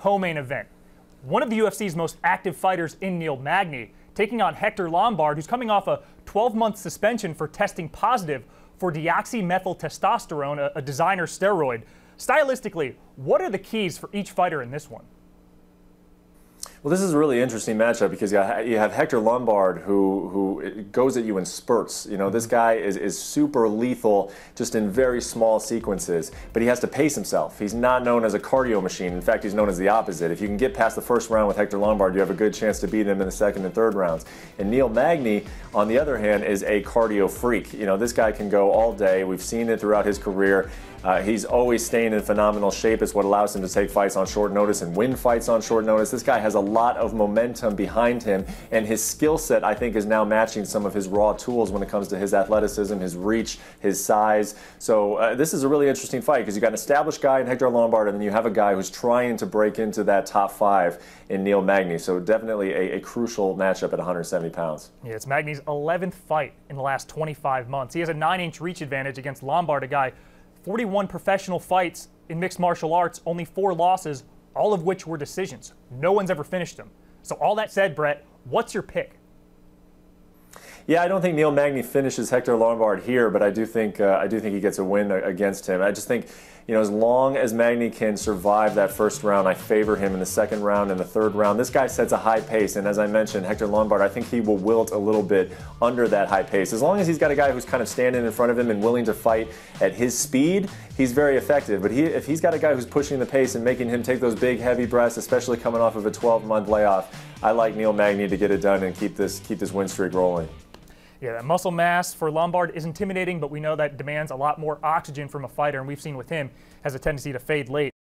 co-main event. One of the UFC's most active fighters in Neil Magny, taking on Hector Lombard, who's coming off a 12-month suspension for testing positive for deoxymethyltestosterone, a designer steroid. Stylistically, what are the keys for each fighter in this one? Well, this is a really interesting matchup because you have Hector Lombard who goes at you in spurts. You know, this guy is super lethal just in very small sequences, but he has to pace himself. He's not known as a cardio machine. In fact, he's known as the opposite. If you can get past the first round with Hector Lombard, you have a good chance to beat him in the second and third rounds. And Neil Magny, on the other hand, is a cardio freak. You know, this guy can go all day. We've seen it throughout his career. He's always staying in phenomenal shape. It's what allows him to take fights on short notice and win fights on short notice. This guy has a lot of momentum behind him, and his skill set, I think, is now matching some of his raw tools when it comes to his athleticism, his reach, his size. So this is a really interesting fight because you got an established guy in Hector Lombard, and then you have a guy who's trying to break into that top five in Neil Magny. So definitely a crucial matchup at 170 pounds. Yeah, it's Magny's 11th fight in the last 25 months. He has a 9-inch reach advantage against Lombard, a guy 41 professional fights in mixed martial arts, only 4 losses, all of which were decisions. No one's ever finished him. So all that said, Brett, what's your pick? Yeah, I don't think Neil Magny finishes Hector Lombard here, but I do think he gets a win against him. I just think, you know, as long as Magny can survive that first round, I favor him in the second round and the third round. This guy sets a high pace, and as I mentioned, Hector Lombard, I think he will wilt a little bit under that high pace. As long as he's got a guy who's kind of standing in front of him and willing to fight at his speed, he's very effective. But if he's got a guy who's pushing the pace and making him take those big, heavy breaths, especially coming off of a 12-month layoff, I like Neil Magny to get it done and keep this win streak rolling. Yeah, that muscle mass for Lombard is intimidating, but we know that demands a lot more oxygen from a fighter, and we've seen with him has a tendency to fade late.